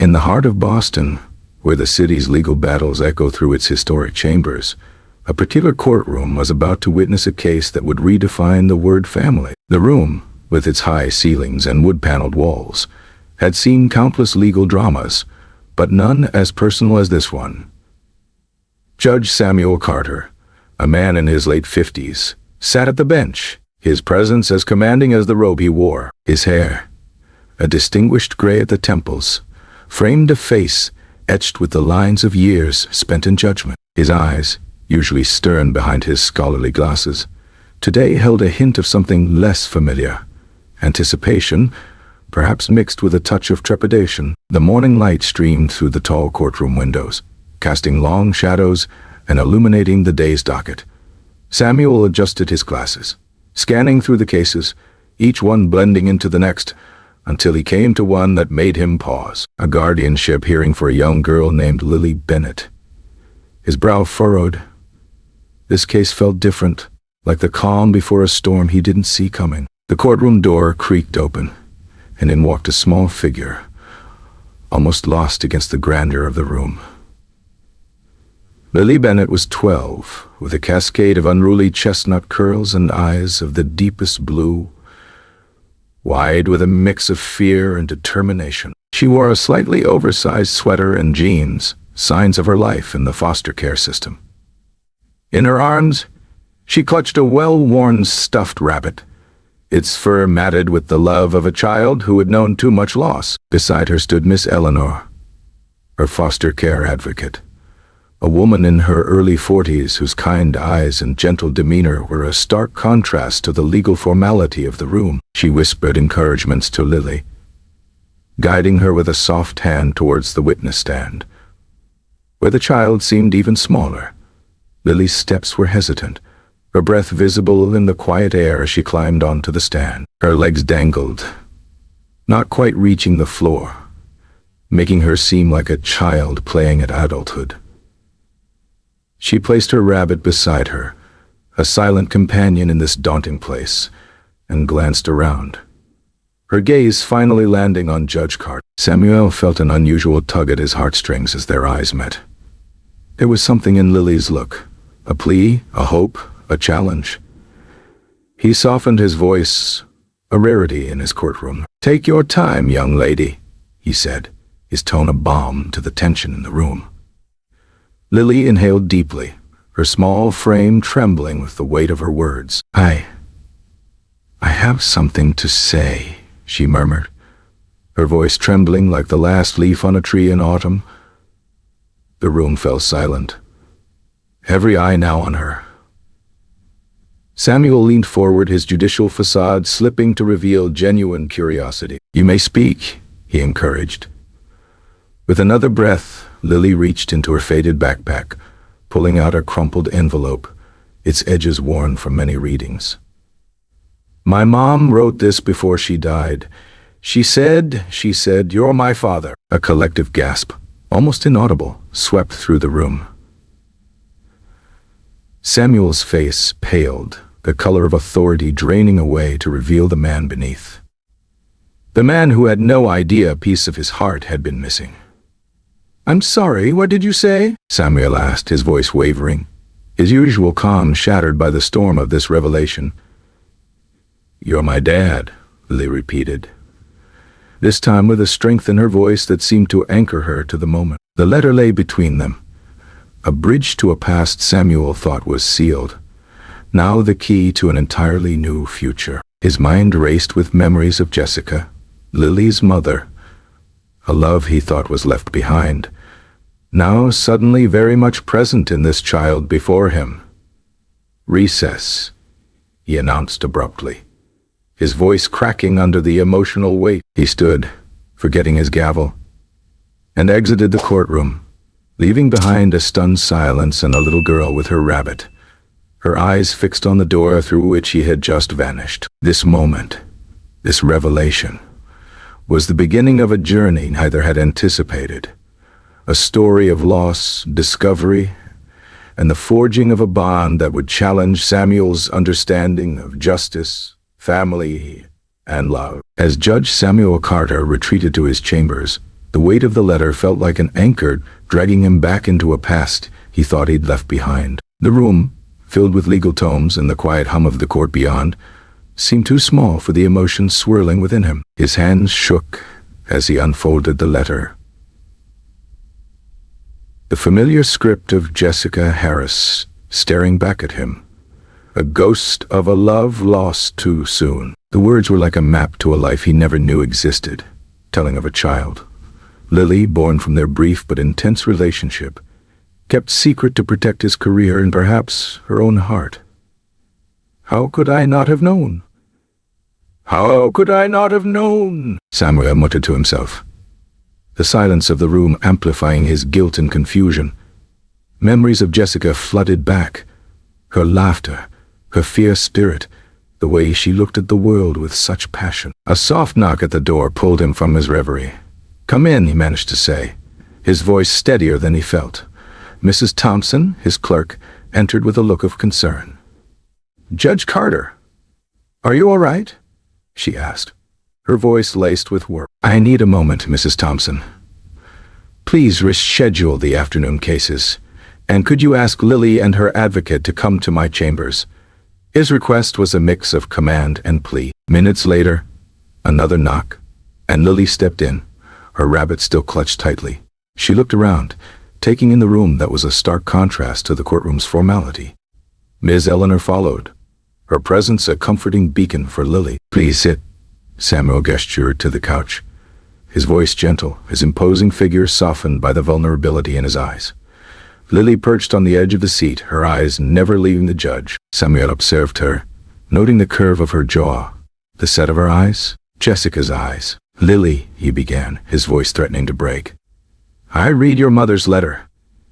In the heart of Boston, where the city's legal battles echo through its historic chambers, a particular courtroom was about to witness a case that would redefine the word family. The room, with its high ceilings and wood-paneled walls, had seen countless legal dramas, but none as personal as this one. Judge Samuel Carter, a man in his late 50s, sat at the bench, his presence as commanding as the robe he wore. His hair, a distinguished gray at the temples, framed a face etched with the lines of years spent in judgment. His eyes, usually stern behind his scholarly glasses, today held a hint of something less familiar. Anticipation, perhaps mixed with a touch of trepidation. The morning light streamed through the tall courtroom windows, casting long shadows and illuminating the day's docket. Samuel adjusted his glasses, scanning through the cases, each one blending into the next, until he came to one that made him pause. A guardianship hearing for a young girl named Lily Bennett. His brow furrowed. This case felt different, like the calm before a storm he didn't see coming. The courtroom door creaked open, and in walked a small figure, almost lost against the grandeur of the room. Lily Bennett was 12, with a cascade of unruly chestnut curls and eyes of the deepest blue, wide with a mix of fear and determination. She wore a slightly oversized sweater and jeans, signs of her life in the foster care system. In her arms, she clutched a well-worn stuffed rabbit, its fur matted with the love of a child who had known too much loss. Beside her stood Miss Eleanor, her foster care advocate, a woman in her early 40s whose kind eyes and gentle demeanor were a stark contrast to the legal formality of the room. She whispered encouragements to Lily, guiding her with a soft hand towards the witness stand, where the child seemed even smaller. Lily's steps were hesitant, her breath visible in the quiet air as she climbed onto the stand. Her legs dangled, not quite reaching the floor, making her seem like a child playing at adulthood. She placed her rabbit beside her, a silent companion in this daunting place, and glanced around, her gaze finally landing on Judge Carter. Samuel felt an unusual tug at his heartstrings as their eyes met. There was something in Lily's look, a plea, a hope, a challenge. He softened his voice, a rarity in his courtroom. "Take your time, young lady," he said, his tone a balm to the tension in the room. Lily inhaled deeply, her small frame trembling with the weight of her words. I have something to say," she murmured, her voice trembling like the last leaf on a tree in autumn. The room fell silent, every eye now on her. Samuel leaned forward, his judicial facade slipping to reveal genuine curiosity. "You may speak," he encouraged. With another breath, Lily reached into her faded backpack, pulling out a crumpled envelope, its edges worn from many readings. "My mom wrote this before she died. She said, you're my father." A collective gasp, almost inaudible, swept through the room. Samuel's face paled, the color of authority draining away to reveal the man beneath. The man who had no idea a piece of his heart had been missing. "I'm sorry, what did you say?" Samuel asked, his voice wavering, his usual calm shattered by the storm of this revelation. "You're my dad," Lily repeated, this time with a strength in her voice that seemed to anchor her to the moment. The letter lay between them, a bridge to a past Samuel thought was sealed, now the key to an entirely new future. His mind raced with memories of Jessica, Lily's mother, a love he thought was left behind, now suddenly very much present in this child before him. "Recess," he announced abruptly, his voice cracking under the emotional weight. He stood, forgetting his gavel, and exited the courtroom, leaving behind a stunned silence and a little girl with her rabbit, her eyes fixed on the door through which he had just vanished. This moment, this revelation, was the beginning of a journey neither had anticipated, a story of loss, discovery, and the forging of a bond that would challenge Samuel's understanding of justice, family, and love. As Judge Samuel Carter retreated to his chambers, The weight of the letter felt like an anchor dragging him back into a past he thought he'd left behind. The room, filled with legal tomes and the quiet hum of the court beyond, seemed too small for the emotions swirling within him. His hands shook as he unfolded the letter. The familiar script of Jessica Harris staring back at him. A ghost of a love lost too soon. The words were like a map to a life he never knew existed, telling of a child, Lily, born from their brief but intense relationship, kept secret to protect his career and perhaps her own heart. How could I not have known? How could I not have known? Samuel muttered to himself, the silence of the room amplifying his guilt and confusion. Memories of Jessica flooded back, her laughter, her fierce spirit, the way she looked at the world with such passion. A soft knock at the door pulled him from his reverie. "Come in," he managed to say, his voice steadier than he felt. Mrs. Thompson, his clerk, entered with a look of concern. "Judge Carter, are you all right?" she asked, her voice laced with warmth. "I need a moment, Mrs. Thompson. Please reschedule the afternoon cases, and could you ask Lily and her advocate to come to my chambers?" His request was a mix of command and plea. Minutes later, another knock, and Lily stepped in, her rabbit still clutched tightly. She looked around, taking in the room that was a stark contrast to the courtroom's formality. Ms. Eleanor followed, her presence a comforting beacon for Lily. "Please sit," Samuel gestured to the couch, his voice gentle, his imposing figure softened by the vulnerability in his eyes. Lily perched on the edge of the seat, her eyes never leaving the judge. Samuel observed her, noting the curve of her jaw, the set of her eyes, Jessica's eyes. "Lily," he began, his voice threatening to break. "I read your mother's letter.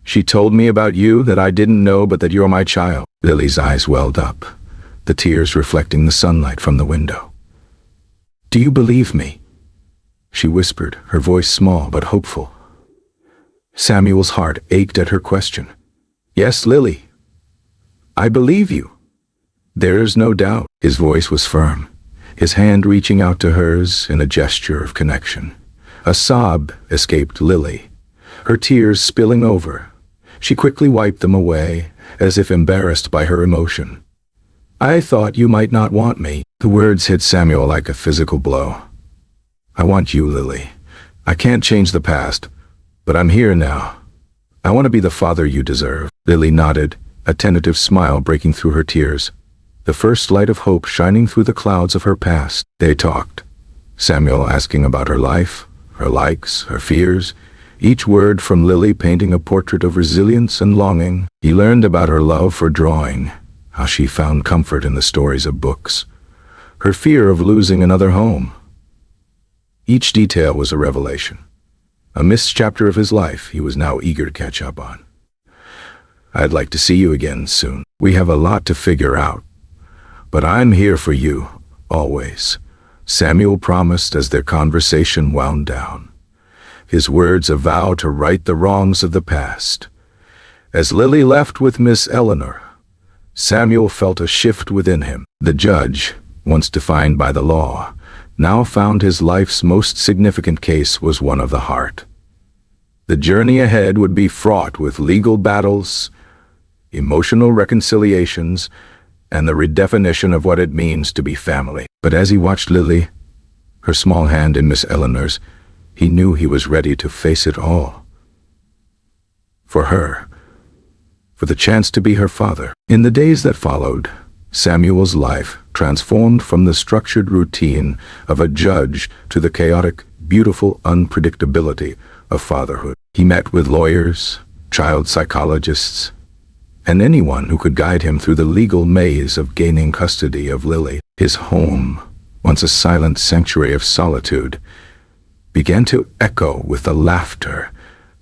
She told me about you that I didn't know but that you're my child." Lily's eyes welled up, the tears reflecting the sunlight from the window. "Do you believe me?" she whispered, her voice small but hopeful. Samuel's heart ached at her question. "Yes, Lily. I believe you. There's no doubt." His voice was firm, his hand reaching out to hers in a gesture of connection. A sob escaped Lily, her tears spilling over. She quickly wiped them away, as if embarrassed by her emotion. "I thought you might not want me." The words hit Samuel like a physical blow. "I want you, Lily. I can't change the past, but I'm here now. I want to be the father you deserve." Lily nodded, a tentative smile breaking through her tears, the first light of hope shining through the clouds of her past. They talked, Samuel asking about her life, her likes, her fears, each word from Lily painting a portrait of resilience and longing. He learned about her love for drawing, how she found comfort in the stories of books, her fear of losing another home. Each detail was a revelation, a missed chapter of his life he was now eager to catch up on. "I'd like to see you again soon. We have a lot to figure out, but I'm here for you, always," Samuel promised as their conversation wound down, his words a vow to right the wrongs of the past. As Lily left with Miss Eleanor, Samuel felt a shift within him. The judge, once defined by the law, now found his life's most significant case was one of the heart. The journey ahead would be fraught with legal battles, emotional reconciliations, and the redefinition of what it means to be family. But as he watched Lily, her small hand in Miss Eleanor's, he knew he was ready to face it all. For her, for the chance to be her father. In the days that followed, Samuel's life transformed from the structured routine of a judge to the chaotic, beautiful unpredictability of fatherhood. He met with lawyers, child psychologists, and anyone who could guide him through the legal maze of gaining custody of Lily. His home, once a silent sanctuary of solitude, began to echo with the laughter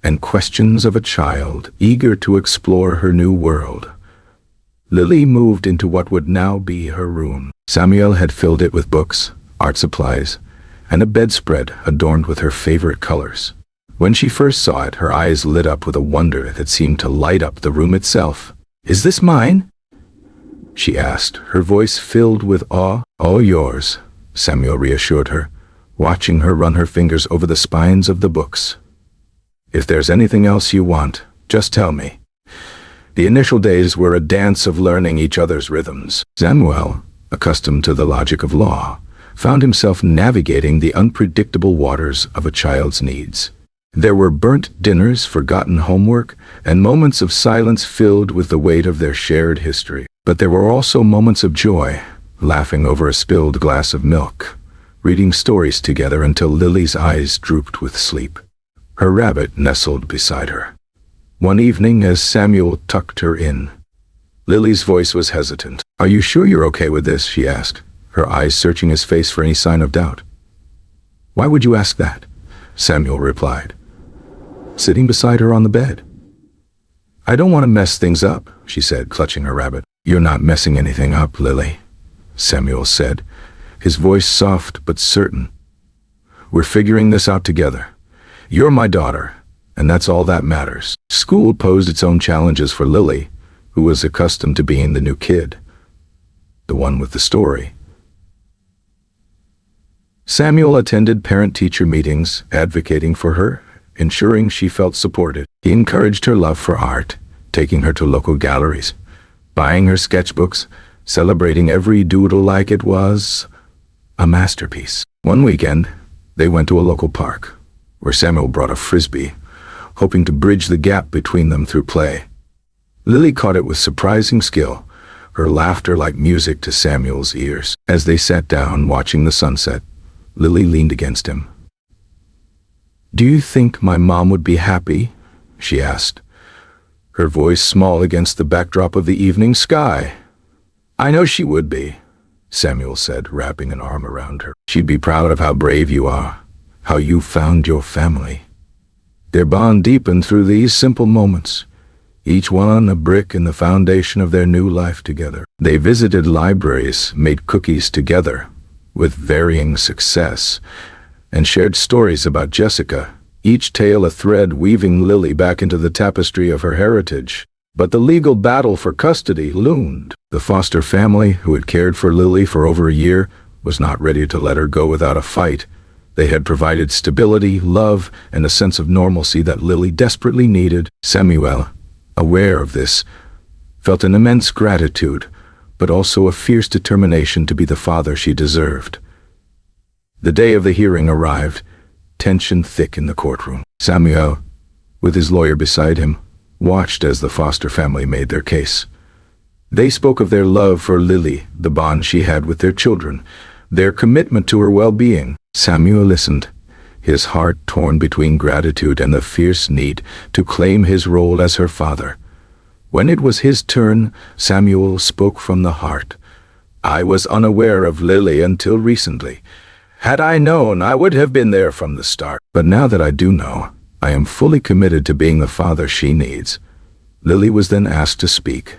and questions of a child eager to explore her new world. Lily moved into what would now be her room. Samuel had filled it with books, art supplies, and a bedspread adorned with her favorite colors. When she first saw it, her eyes lit up with a wonder that seemed to light up the room itself. "Is this mine?" she asked, her voice filled with awe. "All yours," Samuel reassured her, watching her run her fingers over the spines of the books. "If there's anything else you want, just tell me." The initial days were a dance of learning each other's rhythms. Samuel, accustomed to the logic of law, found himself navigating the unpredictable waters of a child's needs. There were burnt dinners, forgotten homework, and moments of silence filled with the weight of their shared history. But there were also moments of joy, laughing over a spilled glass of milk, reading stories together until Lily's eyes drooped with sleep. Her rabbit nestled beside her. One evening, as Samuel tucked her in, Lily's voice was hesitant. "Are you sure you're okay with this?" she asked, her eyes searching his face for any sign of doubt. "Why would you ask that?" Samuel replied, sitting beside her on the bed. "I don't want to mess things up," she said, clutching her rabbit. "You're not messing anything up, Lily," Samuel said, his voice soft but certain. "We're figuring this out together. You're my daughter, and that's all that matters." School posed its own challenges for Lily, who was accustomed to being the new kid, the one with the story. Samuel attended parent-teacher meetings, advocating for her, ensuring she felt supported. He encouraged her love for art, taking her to local galleries, buying her sketchbooks, celebrating every doodle like it was a masterpiece. One weekend, they went to a local park, where Samuel brought a frisbee, hoping to bridge the gap between them through play. Lily caught it with surprising skill, her laughter like music to Samuel's ears. As they sat down watching the sunset, Lily leaned against him. "Do you think my mom would be happy?" she asked, her voice small against the backdrop of the evening sky. "I know she would be," Samuel said, wrapping an arm around her. "She'd be proud of how brave you are, how you found your family." Their bond deepened through these simple moments, each one a brick in the foundation of their new life together. They visited libraries, made cookies together, with varying success, and shared stories about Jessica, each tale a thread weaving Lily back into the tapestry of her heritage. But the legal battle for custody loomed. The foster family, who had cared for Lily for over a year, was not ready to let her go without a fight. They had provided stability, love, and a sense of normalcy that Lily desperately needed. Samuel, aware of this, felt an immense gratitude, but also a fierce determination to be the father she deserved. The day of the hearing arrived, tension thick in the courtroom. Samuel, with his lawyer beside him, watched as the foster family made their case. They spoke of their love for Lily, the bond she had with their children, their commitment to her well-being. Samuel listened, his heart torn between gratitude and the fierce need to claim his role as her father. When it was his turn, Samuel spoke from the heart. "I was unaware of Lily until recently. Had I known, I would have been there from the start. But now that I do know, I am fully committed to being the father she needs." Lily was then asked to speak.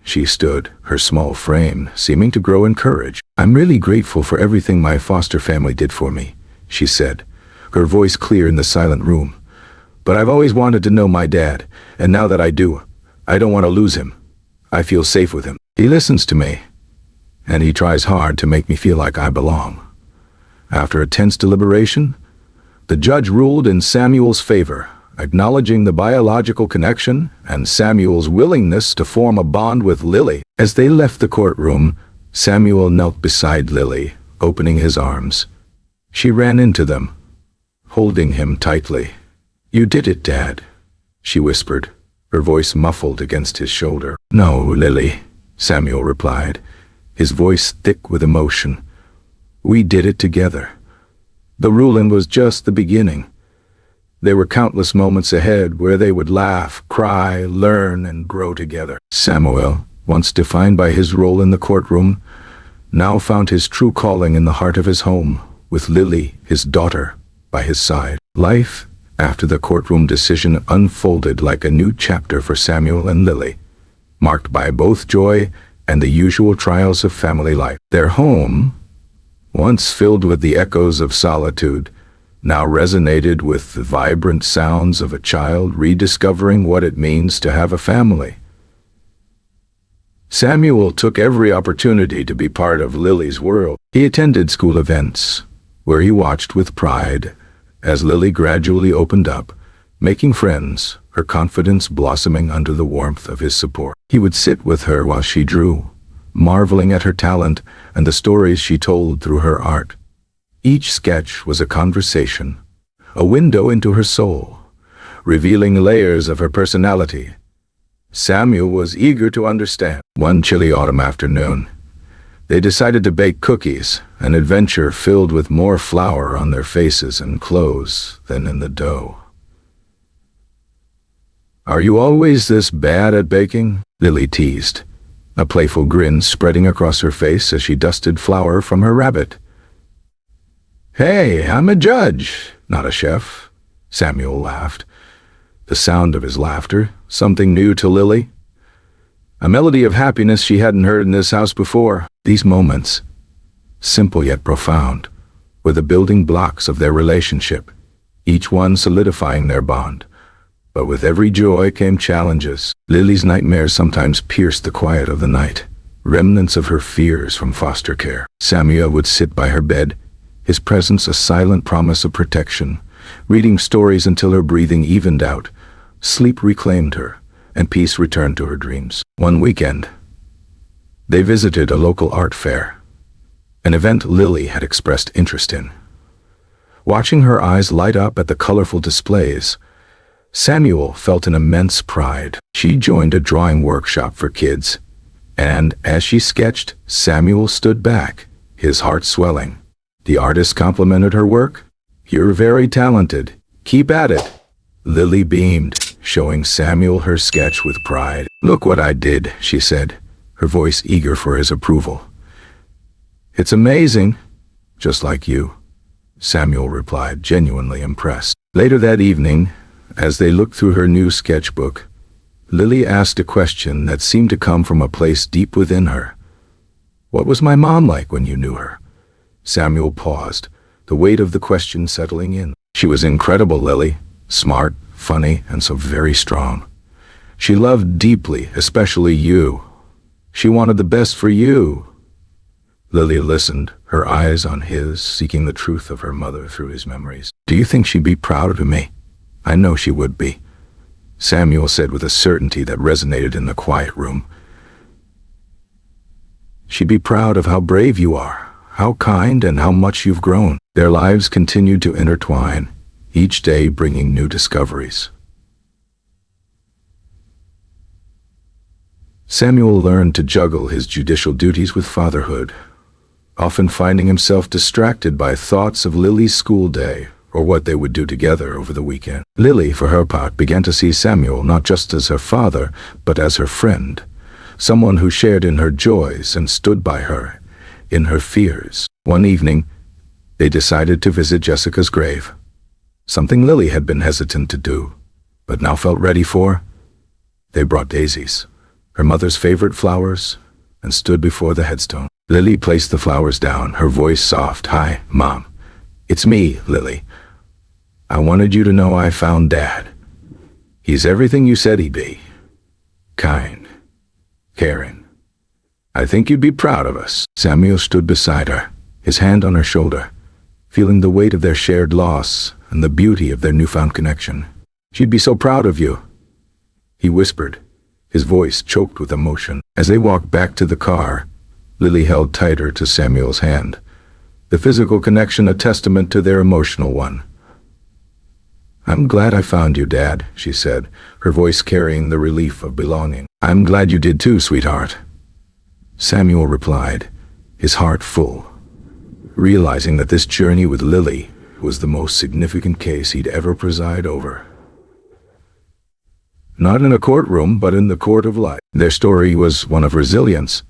She stood, her small frame seeming to grow in courage. "I'm really grateful for everything my foster family did for me," she said, her voice clear in the silent room. "But I've always wanted to know my dad, and now that I do, I don't want to lose him. I feel safe with him. He listens to me, and he tries hard to make me feel like I belong." After a tense deliberation, the judge ruled in Samuel's favor, acknowledging the biological connection and Samuel's willingness to form a bond with Lily. As they left the courtroom, Samuel knelt beside Lily, opening his arms. She ran into them, holding him tightly. "You did it, Dad," she whispered, her voice muffled against his shoulder. "No, Lily," Samuel replied, his voice thick with emotion. "We did it together. The ruling was just the beginning. There were countless moments ahead where they would laugh, cry, learn, and grow together." Samuel, once defined by his role in the courtroom, now found his true calling in the heart of his home, with Lily, his daughter, by his side. Life, after the courtroom decision, unfolded like a new chapter for Samuel and Lily, marked by both joy and the usual trials of family life. Their home, once filled with the echoes of solitude, now resonated with the vibrant sounds of a child rediscovering what it means to have a family. Samuel took every opportunity to be part of Lily's world. He attended school events, where he watched with pride as Lily gradually opened up, making friends, her confidence blossoming under the warmth of his support. He would sit with her while she drew, marveling at her talent and the stories she told through her art. Each sketch was a conversation, a window into her soul, revealing layers of her personality. Samuel was eager to understand. One chilly autumn afternoon, they decided to bake cookies, an adventure filled with more flour on their faces and clothes than in the dough. "Are you always this bad at baking?" Lily teased, a playful grin spreading across her face as she dusted flour from her rabbit. "Hey, I'm a judge, not a chef," Samuel laughed, the sound of his laughter something new to Lily. A melody of happiness she hadn't heard in this house before. These moments, simple yet profound, were the building blocks of their relationship, each one solidifying their bond. But with every joy came challenges. Lily's nightmares sometimes pierced the quiet of the night, remnants of her fears from foster care. Samuel would sit by her bed, his presence a silent promise of protection, reading stories until her breathing evened out. Sleep reclaimed her, and peace returned to her dreams. One weekend, they visited a local art fair, an event Lily had expressed interest in. Watching her eyes light up at the colorful displays, Samuel felt an immense pride. She joined a drawing workshop for kids, and as she sketched, Samuel stood back, his heart swelling. The artist complimented her work. "You're very talented. Keep at it." Lily beamed, showing Samuel her sketch with pride. "Look what I did," she said, her voice eager for his approval. "It's amazing, just like you," Samuel replied, genuinely impressed. Later that evening, as they looked through her new sketchbook, Lily asked a question that seemed to come from a place deep within her. "What was my mom like when you knew her?" Samuel paused, the weight of the question settling in. "She was incredible, Lily. Smart, funny, and so very strong. She loved deeply, especially you. She wanted the best for you." Lily listened, her eyes on his, seeking the truth of her mother through his memories. "Do you think she'd be proud of me?" "I know she would be," Samuel said with a certainty that resonated in the quiet room. "She'd be proud of how brave you are, how kind, and how much you've grown." Their lives continued to intertwine, each day bringing new discoveries. Samuel learned to juggle his judicial duties with fatherhood, often finding himself distracted by thoughts of Lily's school day or what they would do together over the weekend. Lily, for her part, began to see Samuel not just as her father, but as her friend, someone who shared in her joys and stood by her in her fears. One evening, they decided to visit Jessica's grave, something Lily had been hesitant to do, but now felt ready for. They brought daisies, her mother's favorite flowers, and stood before the headstone. Lily placed the flowers down, her voice soft. "Hi, Mom. It's me, Lily. I wanted you to know I found Dad. He's everything you said he'd be. Kind, caring. I think you'd be proud of us." Samuel stood beside her, his hand on her shoulder, feeling the weight of their shared loss and the beauty of their newfound connection. "She'd be so proud of you," he whispered, his voice choked with emotion. As they walked back to the car, Lily held tighter to Samuel's hand, the physical connection a testament to their emotional one. "I'm glad I found you, Dad," she said, her voice carrying the relief of belonging. "I'm glad you did too, sweetheart," Samuel replied, his heart full, realizing that this journey with Lily was the most significant case he'd ever preside over. Not in a courtroom, but in the court of life. Their story was one of resilience,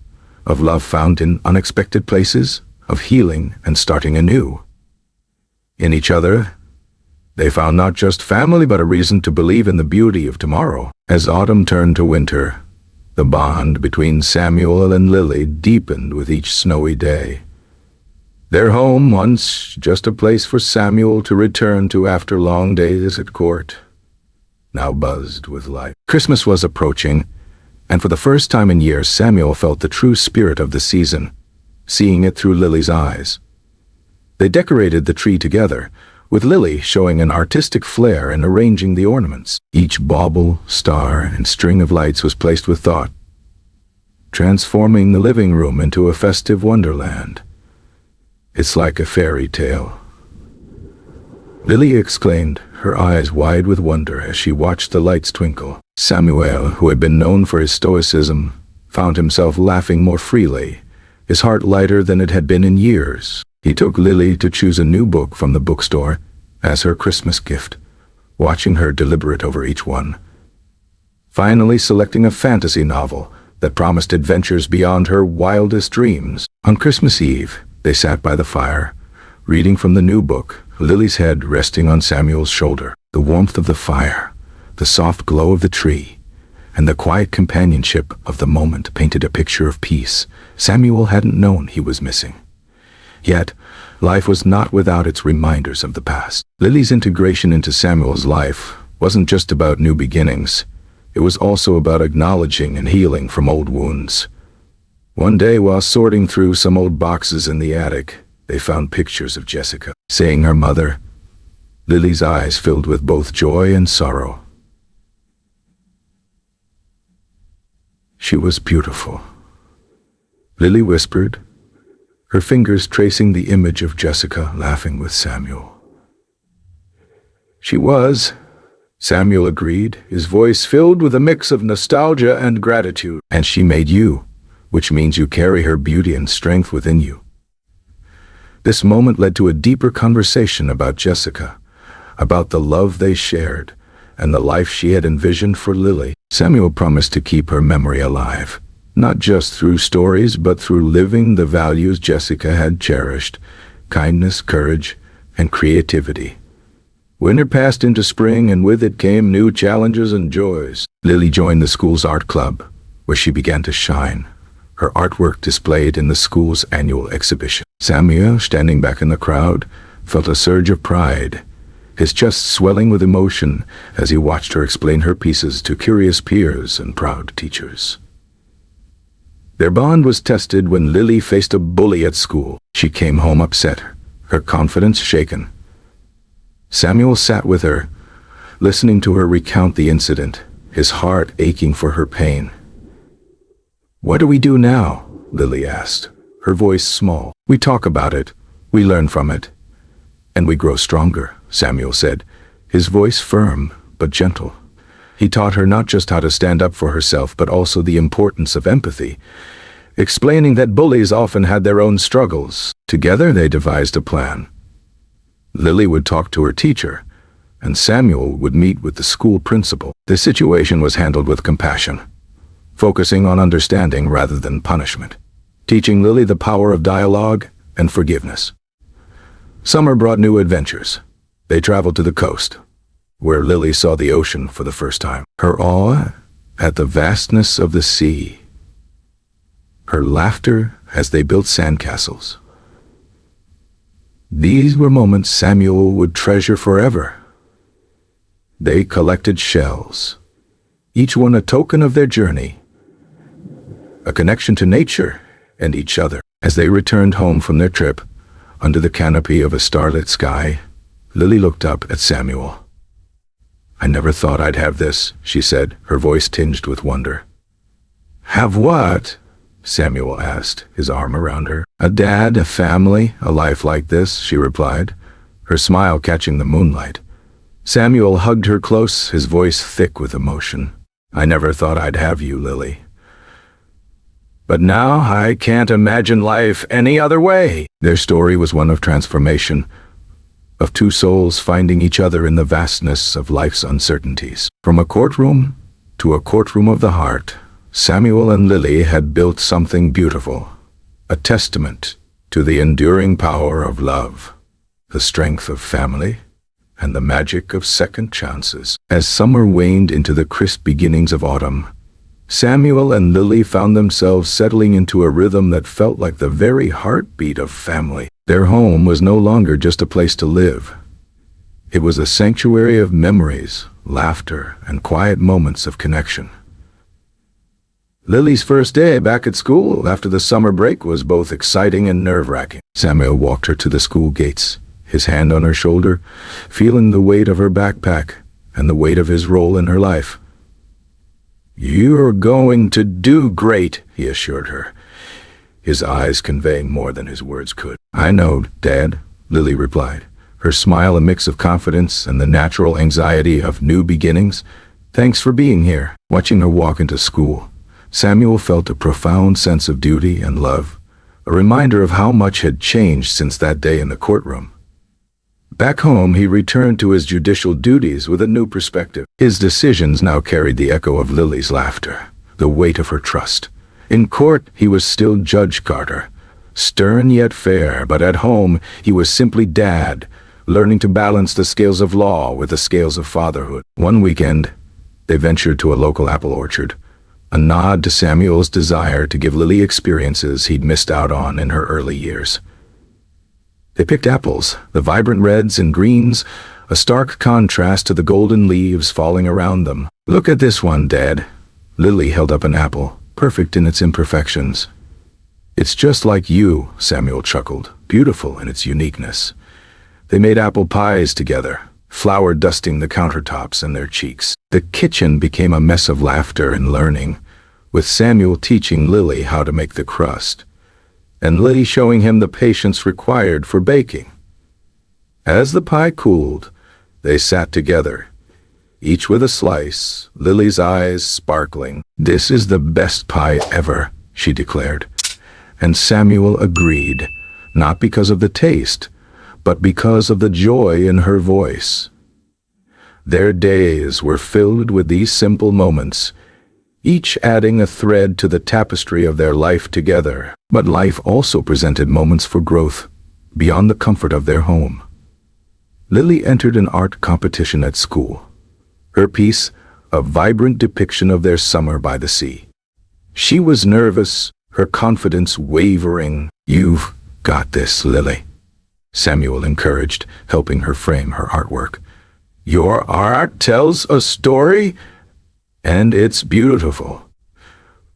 of love found in unexpected places, of healing and starting anew. In each other, they found not just family, but a reason to believe in the beauty of tomorrow. As autumn turned to winter, the bond between Samuel and Lily deepened with each snowy day. Their home, once just a place for Samuel to return to after long days at court, now buzzed with life. Christmas was approaching, and for the first time in years, Samuel felt the true spirit of the season, seeing it through Lily's eyes. They decorated the tree together, with Lily showing an artistic flair in arranging the ornaments. Each bauble, star, and string of lights was placed with thought, transforming the living room into a festive wonderland. "It's like a fairy tale," Lily exclaimed, her eyes wide with wonder as she watched the lights twinkle. Samuel, who had been known for his stoicism, found himself laughing more freely, his heart lighter than it had been in years. He took Lily to choose a new book from the bookstore as her Christmas gift, watching her deliberate over each one, finally selecting a fantasy novel that promised adventures beyond her wildest dreams. On Christmas Eve, they sat by the fire, reading from the new book, Lily's head resting on Samuel's shoulder. The warmth of the fire, the soft glow of the tree, and the quiet companionship of the moment painted a picture of peace Samuel hadn't known he was missing. Yet, life was not without its reminders of the past. Lily's integration into Samuel's life wasn't just about new beginnings. It was also about acknowledging and healing from old wounds. One day, while sorting through some old boxes in the attic, they found pictures of Jessica. Seeing her mother, Lily's eyes filled with both joy and sorrow. She was beautiful, Lily whispered, her fingers tracing the image of Jessica laughing with Samuel. "She was," Samuel agreed, his voice filled with a mix of nostalgia and gratitude. "And she made you, which means you carry her beauty and strength within you." This moment led to a deeper conversation about Jessica, about the love they shared, and the life she had envisioned for Lily. Samuel promised to keep her memory alive, not just through stories, but through living the values Jessica had cherished: kindness, courage, and creativity. Winter passed into spring, and with it came new challenges and joys. Lily joined the school's art club, where she began to shine, her artwork displayed in the school's annual exhibition. Samuel, standing back in the crowd, felt a surge of pride, his chest swelling with emotion as he watched her explain her pieces to curious peers and proud teachers. Their bond was tested when Lily faced a bully at school. She came home upset, her confidence shaken. Samuel sat with her, listening to her recount the incident, his heart aching for her pain. "What do we do now?" Lily asked, her voice small. "We talk about it, we learn from it, and we grow stronger," Samuel said, his voice firm but gentle. He taught her not just how to stand up for herself, but also the importance of empathy, explaining that bullies often had their own struggles. Together they devised a plan. Lily would talk to her teacher, and Samuel would meet with the school principal. The situation was handled with compassion, focusing on understanding rather than punishment, teaching Lily the power of dialogue and forgiveness. Summer brought new adventures. They traveled to the coast, where Lily saw the ocean for the first time. Her awe at the vastness of the sea, her laughter as they built sandcastles. These were moments Samuel would treasure forever. They collected shells, each one a token of their journey, a connection to nature and each other. As they returned home from their trip, under the canopy of a starlit sky, Lily looked up at Samuel. "I never thought I'd have this," she said, her voice tinged with wonder. "Have what?" Samuel asked, his arm around her. "A dad, a family, a life like this," she replied, her smile catching the moonlight. Samuel hugged her close, his voice thick with emotion. "I never thought I'd have you, Lily. But now I can't imagine life any other way." Their story was one of transformation, of two souls finding each other in the vastness of life's uncertainties. From a courtroom to a courtroom of the heart, Samuel and Lily had built something beautiful, a testament to the enduring power of love, the strength of family, and the magic of second chances. As summer waned into the crisp beginnings of autumn, Samuel and Lily found themselves settling into a rhythm that felt like the very heartbeat of family. Their home was no longer just a place to live. It was a sanctuary of memories, laughter, and quiet moments of connection. Lily's first day back at school after the summer break was both exciting and nerve-wracking. Samuel walked her to the school gates, his hand on her shoulder, feeling the weight of her backpack and the weight of his role in her life. "You're going to do great," he assured her, his eyes conveying more than his words could. "I know, Dad," Lily replied, her smile a mix of confidence and the natural anxiety of new beginnings. "Thanks for being here." Watching her walk into school, Samuel felt a profound sense of duty and love, a reminder of how much had changed since that day in the courtroom. Back home, he returned to his judicial duties with a new perspective. His decisions now carried the echo of Lily's laughter, the weight of her trust. In court, he was still Judge Carter, stern yet fair, but at home, he was simply Dad, learning to balance the scales of law with the scales of fatherhood. One weekend, they ventured to a local apple orchard, a nod to Samuel's desire to give Lily experiences he'd missed out on in her early years. They picked apples, the vibrant reds and greens, a stark contrast to the golden leaves falling around them. "Look at this one, Dad." Lily held up an apple, perfect in its imperfections. "It's just like you," Samuel chuckled, beautiful in its uniqueness. They made apple pies together, flour dusting the countertops and their cheeks. The kitchen became a mess of laughter and learning, with Samuel teaching Lily how to make the crust, and Lily showing him the patience required for baking. As the pie cooled, they sat together, each with a slice, Lily's eyes sparkling. "This is the best pie ever," she declared. And Samuel agreed, not because of the taste, but because of the joy in her voice. Their days were filled with these simple moments, each adding a thread to the tapestry of their life together. But life also presented moments for growth, beyond the comfort of their home. Lily entered an art competition at school, her piece a vibrant depiction of their summer by the sea. She was nervous, her confidence wavering. "You've got this, Lily," Samuel encouraged, helping her frame her artwork. "Your art tells a story, and it's beautiful."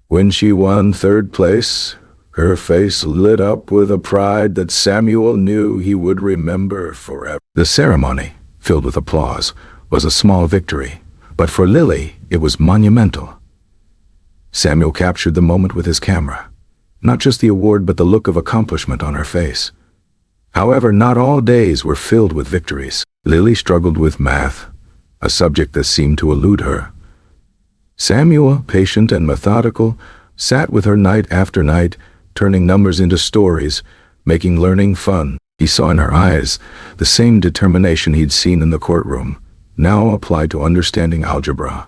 When she won third place, her face lit up with a pride that Samuel knew he would remember forever. The ceremony, filled with applause, was a small victory, but for Lily it was monumental. Samuel captured the moment with his camera, not just the award but the look of accomplishment on her face. However, not all days were filled with victories. Lily struggled with math, a subject that seemed to elude her. Samuel, patient and methodical, sat with her night after night, turning numbers into stories, making learning fun. He saw in her eyes the same determination he'd seen in the courtroom, now applied to understanding algebra.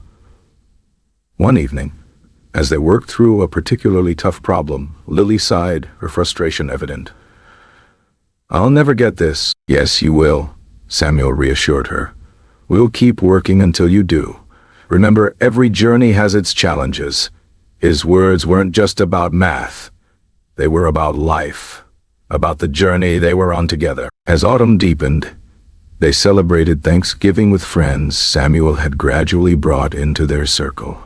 One evening, as they worked through a particularly tough problem, Lily sighed, her frustration evident. "I'll never get this." "Yes, you will," Samuel reassured her. "We'll keep working until you do. Remember, every journey has its challenges." His words weren't just about math. They were about life, about the journey they were on together. As autumn deepened, they celebrated Thanksgiving with friends Samuel had gradually brought into their circle.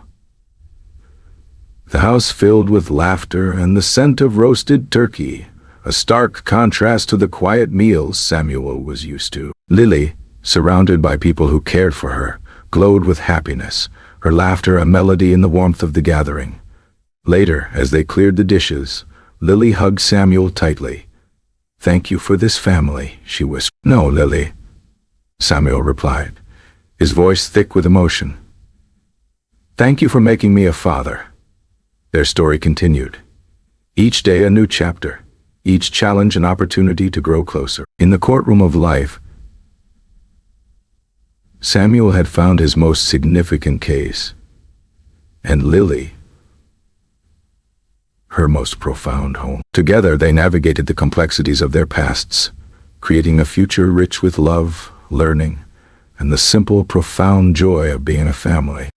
The house filled with laughter and the scent of roasted turkey, a stark contrast to the quiet meals Samuel was used to. Lily, surrounded by people who cared for her, glowed with happiness, her laughter a melody in the warmth of the gathering. Later, as they cleared the dishes, Lily hugged Samuel tightly. "Thank you for this family," she whispered. "No, Lily," Samuel replied, his voice thick with emotion. "Thank you for making me a father." Their story continued. Each day a new chapter, each challenge an opportunity to grow closer. In the courtroom of life, Samuel had found his most significant case, and Lily, her most profound home. Together they navigated the complexities of their pasts, creating a future rich with love, learning, and the simple, profound joy of being a family.